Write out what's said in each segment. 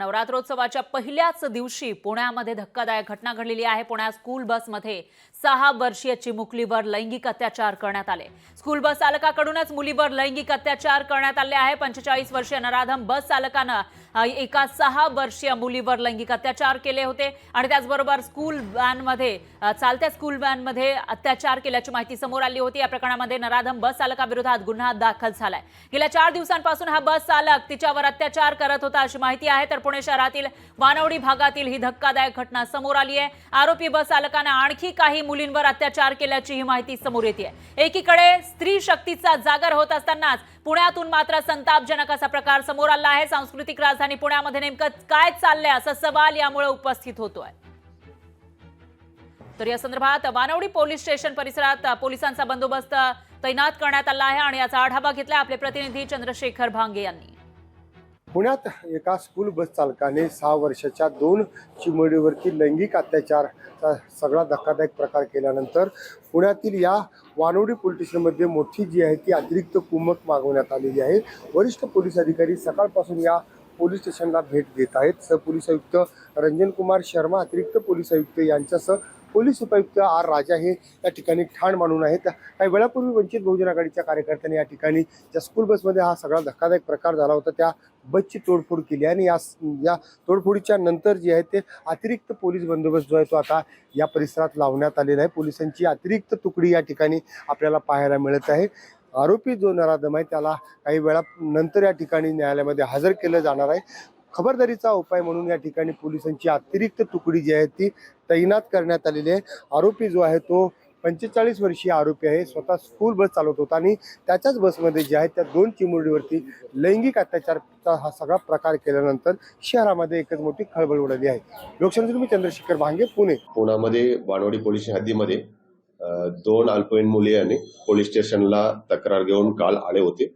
नवरात्रोत्सवाच्या पहिल्याच दिवशी पुण्यामध्ये धक्कादायक घटना घडलेली आहे। पुण्यात स्कूल बसमध्ये 6 वर्षीय चिमुकलीवर लैंगिक अत्याचार करण्यात आले। स्कूल बस चालकाकडूनच मुलीवर लैंगिक अत्याचार करण्यात आले आहे। 45 वर्षीय नराधम बस चालकाने एका 6 वर्षीय मुलीवर लैंगिक अत्याचार केले होते आणि त्याचबरोबर चालत्या स्कूल व्हॅनमध्ये अत्याचार केल्याची माहिती समोर आली होती। या प्रकरणामध्ये नराधम बस चालकाविरोधात गुन्हा दाखल झालाय। गेल्या 4 दिवसांपासून हा बस चालक तिच्यावर अत्याचार करत होता अशी माहिती आहे। तर पुणे शहरातील वानवडी भागातील ही धक्कादायक घटना समोर आली आहे। आरोपी बस चालकाने आणखी काही मुलींवर अत्याचार केल्याची ही माहिती समोर येते आहे। एकीकडे स्त्री शक्तीचा जागर होत असतानाच पुण्यातून मात्र संतापजनक असा प्रकार समोर आला आहे। सांस्कृतिक राजधानी पुण्यामध्ये नेमकं काय चाललंय असा सवाल यामुळे उपस्थित होतोय। तर या संदर्भात वानवडी पोलीस स्टेशन परिसरात पोलिसांचा बंदोबस्त तैनात करण्यात आला आहे आणि याचा आढावा घेतला आपले प्रतिनिधी चंद्रशेखर भांगे यांनी। पुण्यात एका स्कूल बस चालकाने 6 वर्षाच्या 2 चिमुरडीवरती लैंगिक अत्याचारचा सगळा धक्कादायक प्रकार केल्यानंतर पुण्यातील या वानवडी पोलीस स्टेशनमध्ये मोठी जी आहे ती अतिरिक्त कुमक मागवण्यात आलेली आहे। वरिष्ठ पोलीस अधिकारी सकाळपासून या पोलीस स्टेशनला भेट देत आहेत। पोलीस आयुक्त रंजन कुमार शर्मा, अतिरिक्त पोलीस आयुक्त यांच्यासह पोलीस उपायुक्त आर राजा हे या ठिकाणी ठाण मांडून आहेत। काही वेळापूर्वी वंचित बहुजन आघाडीच्या कार्यकर्त्यांनी या ठिकाणी ज्या स्कूल बसमध्ये हा सगळा धक्कादायक प्रकार झाला होता त्या बसची तोडफोड केली आणि या तोडफोडीच्या नंतर जे आहे ते अतिरिक्त पोलीस बंदोबस्त जो आहे तो आता या परिसरात लावण्यात आलेला आहे। पोलिसांची अतिरिक्त तुकडी या ठिकाणी आपल्याला पाहायला मिळत आहे। आरोपी जो नराधम आहे त्याला काही वेळानंतर या ठिकाणी न्यायालयामध्ये हजर केलं जाणार आहे। खबरदारीचा उपाय म्हणून या ठिकाणी पोलिसांची अतिरिक्त तुकडी जी आहे ती तैनात करण्यात आलेली आहे। आरोपी जो आहे तो 45 वर्षीय आरोपी आहे। स्वतः स्कूल बस चालवत होता आणि त्याच्याच बसमध्ये जे आहे त्या 2 चिमुरडीवरती लैंगिक अत्याचारचा हा सगळा प्रकार केल्यानंतर शहरामध्ये एकच मोठी खळबळ उडाली आहे। लोकशाहीसाठी चंद्रशेखर भांगे, पुणे। पुण्यामध्ये वानवडी पोलीस हद्दीमध्ये 2 अल्पवयीन मुली आणि पोलीस स्टेशनला तक्रार घेऊन काल आले होते।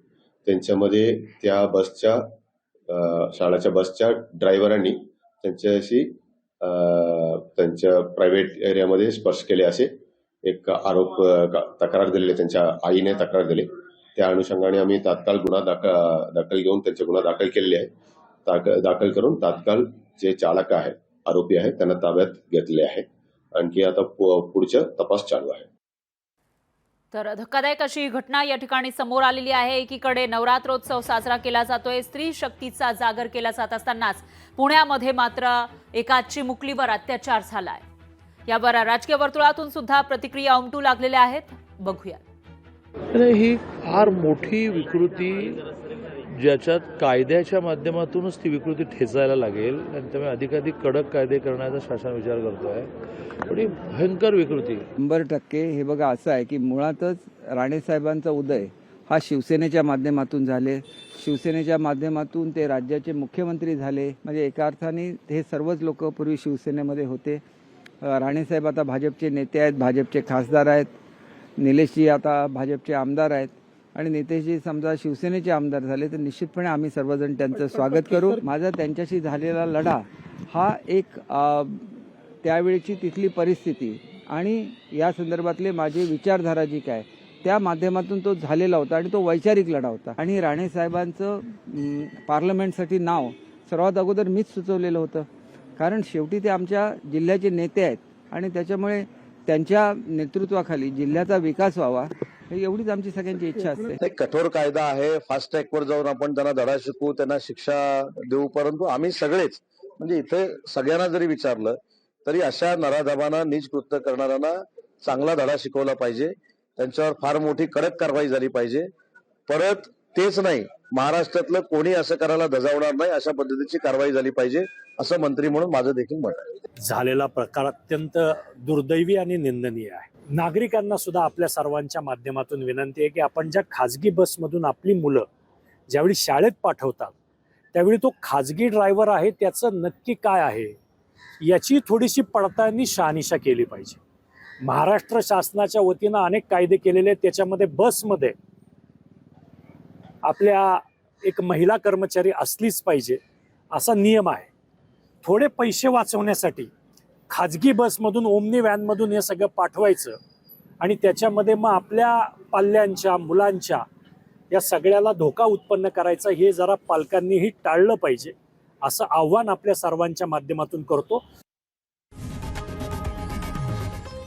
त्यांच्यामध्ये त्या बसच्या शाळेच्या बसच्या ड्रायव्हरांनी त्यांच्याशी त्यांच्या प्रायव्हेट एरियामध्ये स्पर्श केले असे एक तक्रार दिलेले, त्यांच्या आईने तक्रार दिली। त्या अनुषंगाने आम्ही तात्काळ गुन्हा दाखल घेऊन त्यांचे गुन्हा दाखल केलेले आहे। दाखल करून तात्काळ जे चालक आहे, आरोपी आहे, त्यांना ताब्यात घेतले आहे। आणखी आता पुढचा तपास चालू आहे। तर धक्कादायक अशी घटना या ठिकाणी समोर आलेली आहे। एकीकडे नवरात्रोत्सव साजरा केला जातोय, स्त्री शक्तीचा जागर केला जात असतानाच पुण्यामध्ये मात्र एका चिमुकलीवर अत्याचार झालाय। यावर राजकीय वर्तुळातून सुद्धा प्रतिक्रिया उमटू लागलेल्या आहेत। बघूया। ही फार मोठी विकृती ज्याच्यात कायद्याच्या माध्यमातूनच ती विकृती ठेचायला लागेल आणि त्यामुळे अधिकाधिक कडक कायदे करण्याचा शासन विचार करतोय। पण ही भयंकर विकृती 100% हे बघा असं आहे की मुळातच राणेसाहेबांचा उदय हा शिवसेनेच्या माध्यमातून झाले। शिवसेनेच्या माध्यमातून ते राज्याचे मुख्यमंत्री झाले। म्हणजे एका अर्थाने हे सर्वच लोक पूर्वी शिवसेनेमध्ये होते। राणेसाहेब आता भाजपचे नेते आहेत, भाजपचे खासदार आहेत। निलेशजी आता भाजपचे आमदार आहेत आणि नितेशजी समजा शिवसेनेचे आमदार झाले तर निश्चितपणे आम्ही सर्वजण त्यांचं स्वागत करू। माझा त्यांच्याशी झालेला लढा हा एक त्यावेळची तिथली परिस्थिती आणि या संदर्भातले माझे विचारधारा जी काय त्या माध्यमातून तो झालेला होता आणि तो वैचारिक लढा होता। आणि राणेसाहेबांचं पार्लमेंटसाठी नाव सर्वात अगोदर मीच सुचवलेलं होतं, कारण शेवटी ते आमच्या जिल्ह्याचे नेते आहेत आणि त्याच्यामुळे त्यांच्या नेतृत्वाखाली जिल्ह्याचा विकास व्हावा एवढीच आमची सगळ्यांची इच्छा असते। कठोर कायदा आहे, फास्ट ट्रॅकवर जाऊन आपण त्यांना धडा शिकवू, त्यांना शिक्षा देऊ। परंतु आम्ही सगळेच म्हणजे इथे सगळ्यांना जरी विचारलं तरी अशा नराधमांना, नीच कृत्य करणाऱ्यांना चांगला धडा शिकवला पाहिजे। त्यांच्यावर फार मोठी कडक कारवाई झाली पाहिजे। परत तेच नाही, महाराष्ट्रातलं कोणी असं करायला धजावणार नाही अशा पद्धतीची कारवाई झाली पाहिजे असं मंत्री म्हणून माझं देखील मत आहे। झालेला प्रकार अत्यंत दुर्दैवी आणि निंदनीय आहे। नागरिकांना सुद्धा आपल्या सर्वांच्या माध्यमातून विनंती आहे की आपण ज्या खाजगी बसमधून आपली मुलं ज्यावेळी शाळेत पाठवतात त्यावेळी तो खाजगी ड्रायव्हर आहे त्याचं नक्की काय आहे याची थोडीशी पडताळणी शहानिशा केली पाहिजे। महाराष्ट्र शासनाच्या वतीनं अनेक कायदे केलेले आहेत, त्याच्यामध्ये बसमध्ये आपल्या एक महिला कर्मचारी असलीच पाहिजे असा नियम आहे। थोडे पैसे वाचवण्यासाठी खाजगी बसमधून, ओमनी व्हॅनमधून हे सगळं पाठवायचं आणि त्याच्यामध्ये मग आपल्या पाल्यांच्या मुलांच्या या सगळ्याला धोका उत्पन्न करायचा, हे जरा पालकांनीही टाळलं पाहिजे असं आव्हान आपल्या सर्वांच्या माध्यमातून करतो.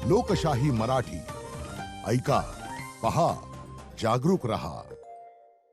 लोकशाही मराठी ऐका, पहा, जागरूक रहा.